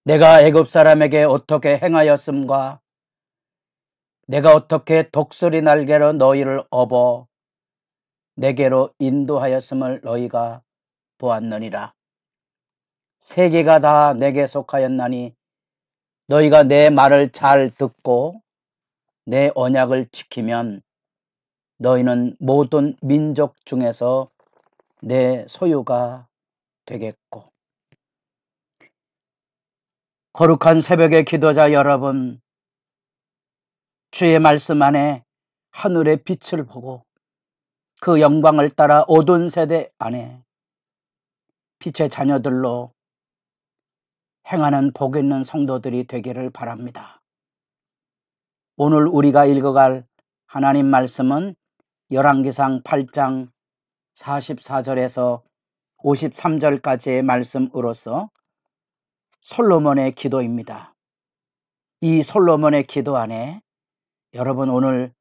내가 애굽 사람에게 어떻게 행하였음과 내가 어떻게 독수리 날개로 너희를 업어 내게로 인도하였음을 너희가 보았느니라. 세계가 다 내게 속하였나니 너희가 내 말을 잘 듣고 내 언약을 지키면 너희는 모든 민족 중에서 내 소유가 되겠고. 거룩한 새벽의 기도자 여러분, 주의 말씀 안에 하늘의 빛을 보고 그 영광을 따라 어두운 세대 안에 빛의 자녀들로 행하는 복 있는 성도들이 되기를 바랍니다. 오늘 우리가 읽어갈 하나님 말씀은 열왕기상 8장 44절에서 53절까지의 말씀으로서 솔로몬의 기도입니다. 이 솔로몬의 기도 안에 여러분 오늘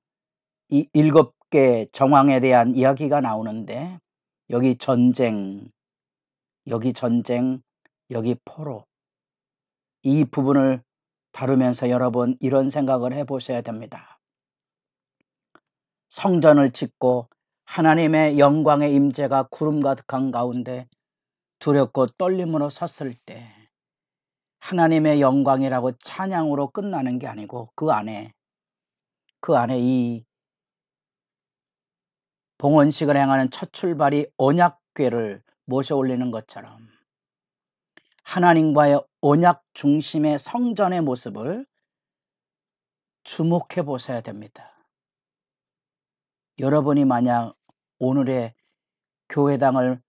이 7개 정황에 대한 이야기가 나오는데 여기 전쟁, 여기 포로, 이 부분을 다루면서 여러분 이런 생각을 해보셔야 됩니다. 성전을 짓고 하나님의 영광의 임재가 구름 가득한 가운데 두렵고 떨림으로 섰을 때 하나님의 영광이라고 찬양으로 끝나는 게 아니고 그 안에 이 봉헌식을 행하는 첫 출발이 언약궤를 모셔 올리는 것처럼 하나님과의 언약 중심의 성전의 모습을 주목해 보셔야 됩니다. 여러분이 만약 오늘의 교회당을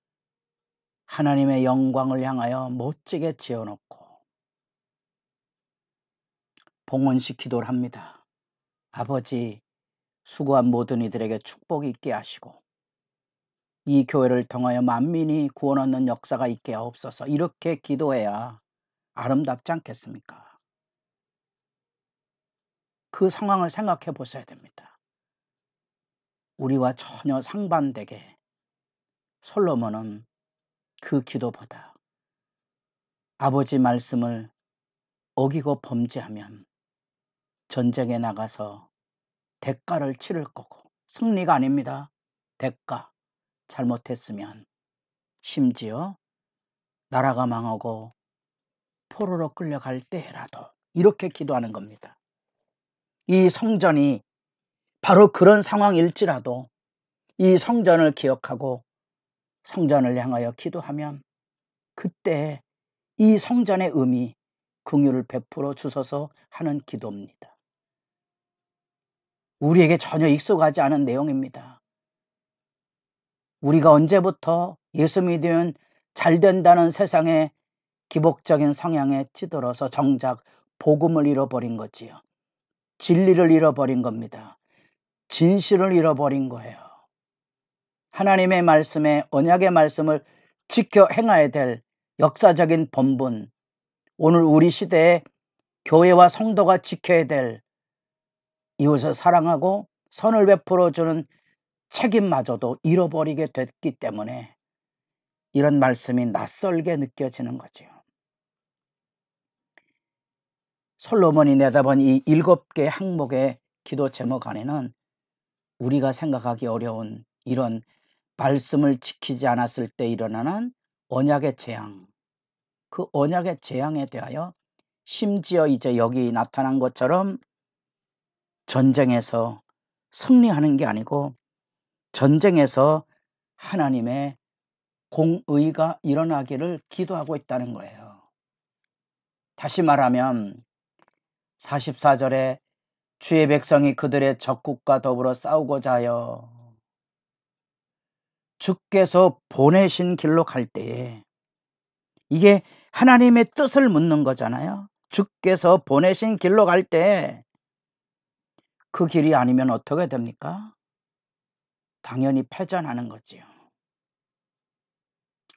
하나님의 영광을 향하여 멋지게 지어놓고 봉헌식 기도를 합니다. 아버지, 수고한 모든 이들에게 축복이 있게 하시고 이 교회를 통하여 만민이 구원 얻는 역사가 있게 하옵소서. 이렇게 기도해야 아름답지 않겠습니까? 그 상황을 생각해 보셔야 됩니다. 우리와 전혀 상반되게 솔로몬은 그 기도보다 아버지 말씀을 어기고 범죄하면 전쟁에 나가서 대가를 치를 거고, 승리가 아닙니다. 대가. 잘못했으면 심지어 나라가 망하고 포로로 끌려갈 때라도 이렇게 기도하는 겁니다. 이 성전이 바로 그런 상황일지라도 이 성전을 기억하고 성전을 향하여 기도하면 그때 이 성전의 의미, 긍휼을 베풀어 주소서 하는 기도입니다. 우리에게 전혀 익숙하지 않은 내용입니다. 우리가 언제부터 예수 믿으면 잘 된다는 세상의 기복적인 성향에 찌들어서 정작 복음을 잃어버린 거지요. 진리를 잃어버린 겁니다. 진실을 잃어버린 거예요. 하나님의 말씀에 언약의 말씀을 지켜 행해야 될 역사적인 본분, 오늘 우리 시대에 교회와 성도가 지켜야 될 이웃을 사랑하고 선을 베풀어주는 책임마저도 잃어버리게 됐기 때문에 이런 말씀이 낯설게 느껴지는 거죠. 솔로몬이 내다본 이 7개 항목의 기도 제목 안에는 우리가 생각하기 어려운 이런 말씀을 지키지 않았을 때 일어나는 언약의 재앙, 그 언약의 재앙에 대하여 심지어 이제 여기 나타난 것처럼 전쟁에서 승리하는 게 아니고 전쟁에서 하나님의 공의가 일어나기를 기도하고 있다는 거예요. 다시 말하면 44절에 주의 백성이 그들의 적국과 더불어 싸우고자 하여 주께서 보내신 길로 갈 때에, 이게 하나님의 뜻을 묻는 거잖아요. 주께서 보내신 길로 갈 때 그 길이 아니면 어떻게 됩니까? 당연히 패전하는 거지요.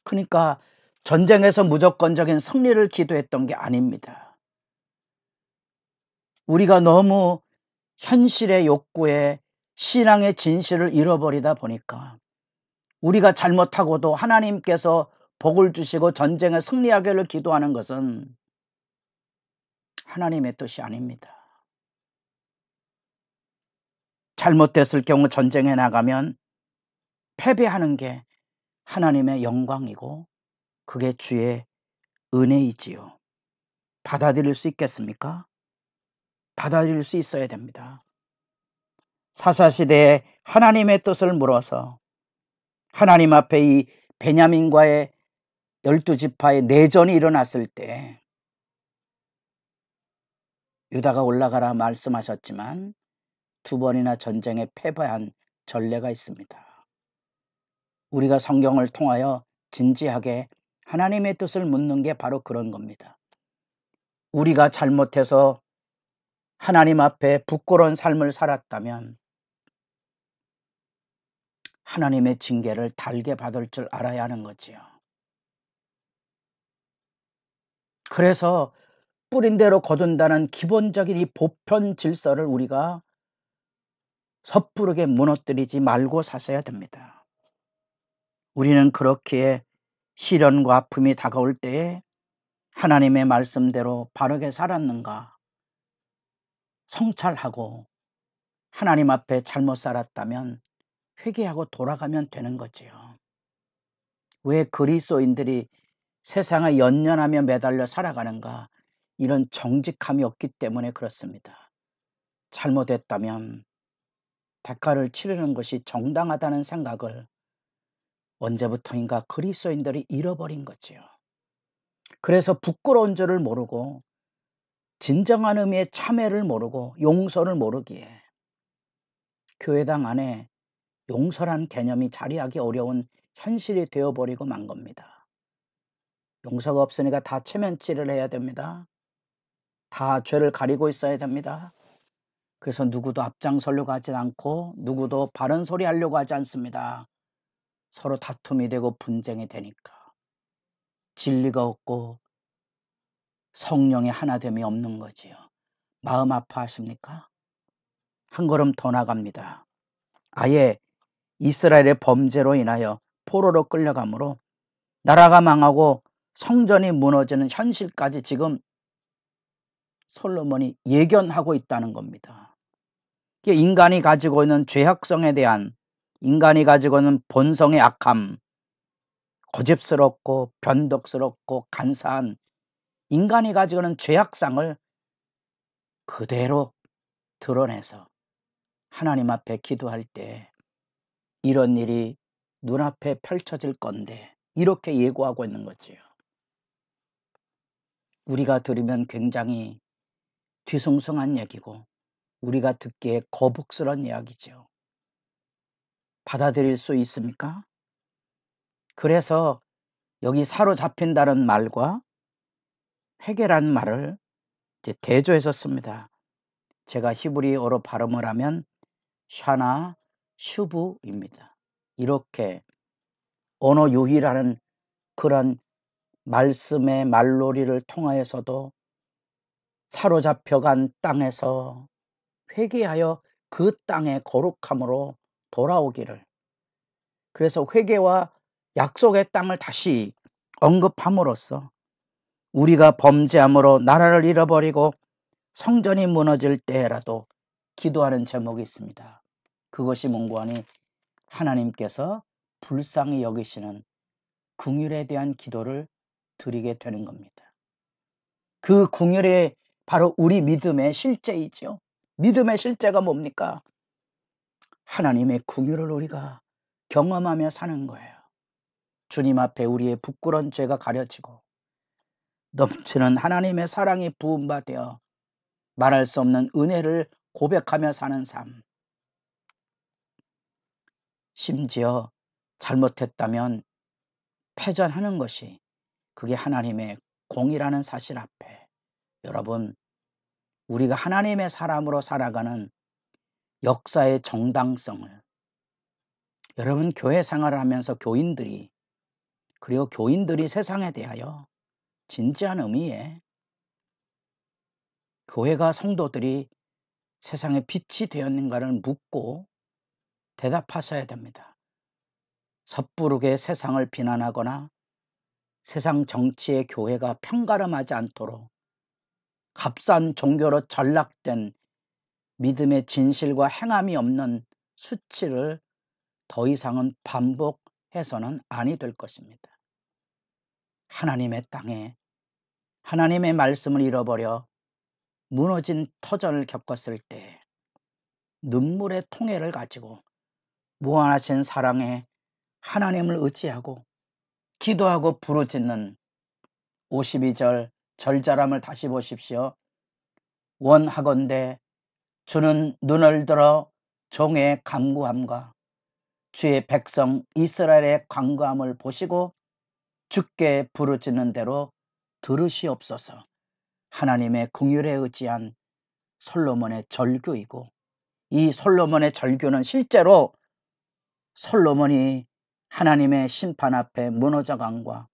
그러니까 전쟁에서 무조건적인 승리를 기도했던 게 아닙니다. 우리가 너무 현실의 욕구에 신앙의 진실을 잃어버리다 보니까 우리가 잘못하고도 하나님께서 복을 주시고 전쟁에 승리하기를 기도하는 것은 하나님의 뜻이 아닙니다. 잘못됐을 경우 전쟁에 나가면 패배하는 게 하나님의 영광이고 그게 주의 은혜이지요. 받아들일 수 있겠습니까? 받아들일 수 있어야 됩니다. 사사시대에 하나님의 뜻을 물어서 하나님 앞에 이 베냐민과의 12지파의 내전이 일어났을 때 유다가 올라가라 말씀하셨지만 2번이나 전쟁에 패배한 전례가 있습니다. 우리가 성경을 통하여 진지하게 하나님의 뜻을 묻는 게 바로 그런 겁니다. 우리가 잘못해서 하나님 앞에 부끄러운 삶을 살았다면 하나님의 징계를 달게 받을 줄 알아야 하는 거지요. 그래서 뿌린 대로 거둔다는 기본적인 이 보편 질서를 우리가 섣부르게 무너뜨리지 말고 사셔야 됩니다. 우리는 그렇기에 시련과 아픔이 다가올 때에 하나님의 말씀대로 바르게 살았는가 성찰하고 하나님 앞에 잘못 살았다면 회개하고 돌아가면 되는 거지요. 왜 그리스도인들이 세상에 연연하며 매달려 살아가는가? 이런 정직함이 없기 때문에 그렇습니다. 잘못했다면 대가를 치르는 것이 정당하다는 생각을 언제부터인가 그리스도인들이 잃어버린 거지요. 그래서 부끄러운 줄을 모르고 진정한 의미의 참회를 모르고 용서를 모르기에 교회당 안에 용서란 개념이 자리하기 어려운 현실이 되어버리고 만 겁니다. 용서가 없으니까 다 체면질을 해야 됩니다. 다 죄를 가리고 있어야 됩니다. 그래서 누구도 앞장서려고 하지 않고 누구도 바른 소리 하려고 하지 않습니다. 서로 다툼이 되고 분쟁이 되니까. 진리가 없고 성령의 하나됨이 없는 거지요. 마음 아파하십니까? 한 걸음 더 나갑니다. 아예 이스라엘의 범죄로 인하여 포로로 끌려가므로 나라가 망하고 성전이 무너지는 현실까지 지금 솔로몬이 예견하고 있다는 겁니다. 인간이 가지고 있는 죄악성에 대한 인간이 가지고 있는 본성의 악함, 고집스럽고 변덕스럽고 간사한 인간이 가지고 있는 죄악상을 그대로 드러내서 하나님 앞에 기도할 때 이런 일이 눈앞에 펼쳐질 건데 이렇게 예고하고 있는 거지요. 우리가 들으면 굉장히 뒤숭숭한 얘기고 우리가 듣기에 거북스러운 이야기죠. 받아들일 수 있습니까? 그래서 여기 사로잡힌다는 말과 회개라는 말을 이제 대조해서 씁니다. 제가 히브리어로 발음을 하면 샤나 슈브입니다. 이렇게 언어 유희라는 그런 말씀의 말놀이를 통하여서도 사로잡혀간 땅에서 회개하여 그 땅의 거룩함으로 돌아오기를, 그래서 회개와 약속의 땅을 다시 언급함으로써 우리가 범죄함으로 나라를 잃어버리고 성전이 무너질 때라도 기도하는 제목이 있습니다. 그것이 뭔고하니 하나님께서 불쌍히 여기시는 긍휼에 대한 기도를 드리게 되는 겁니다. 그 긍휼이 바로 우리 믿음의 실제이죠. 믿음의 실제가 뭡니까? 하나님의 긍휼을 우리가 경험하며 사는 거예요. 주님 앞에 우리의 부끄러운 죄가 가려지고 넘치는 하나님의 사랑이 부음받아 말할 수 없는 은혜를 고백하며 사는 삶. 심지어 잘못했다면 패전하는 것이 그게 하나님의 공이라는 사실 앞에 여러분, 우리가 하나님의 사람으로 살아가는 역사의 정당성을, 여러분 교회 생활을 하면서 교인들이, 그리고 교인들이 세상에 대하여 진지한 의미의 교회가 성도들이 세상에 빛이 되었는가를 묻고 대답하셔야 됩니다. 섣부르게 세상을 비난하거나 세상 정치의 교회가 편가름하지 않도록 값싼 종교로 전락된 믿음의 진실과 행함이 없는 수치를 더 이상은 반복해서는 아니 될 것입니다. 하나님의 땅에 하나님의 말씀을 잃어버려 무너진 터전을 겪었을 때 눈물의 통해를 가지고 무한하신 사랑에 하나님을 의지하고 기도하고 부르짖는 52절 절절함을 다시 보십시오. 원하건대 주는 눈을 들어 종의 간구함과 주의 백성 이스라엘의 간구함을 보시고 주께 부르짖는 대로 들으시옵소서. 하나님의 긍휼에 의지한 솔로몬의 절규이고, 이 솔로몬의 절규는 실제로 솔로몬이 하나님의 심판 앞에 무너져간과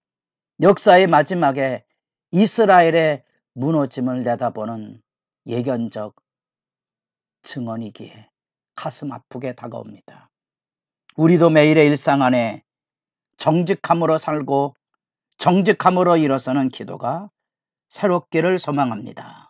역사의 마지막에 이스라엘의 무너짐을 내다보는 예견적 증언이기에 가슴 아프게 다가옵니다. 우리도 매일의 일상 안에 정직함으로 살고 정직함으로 일어서는 기도가 새롭기를 소망합니다.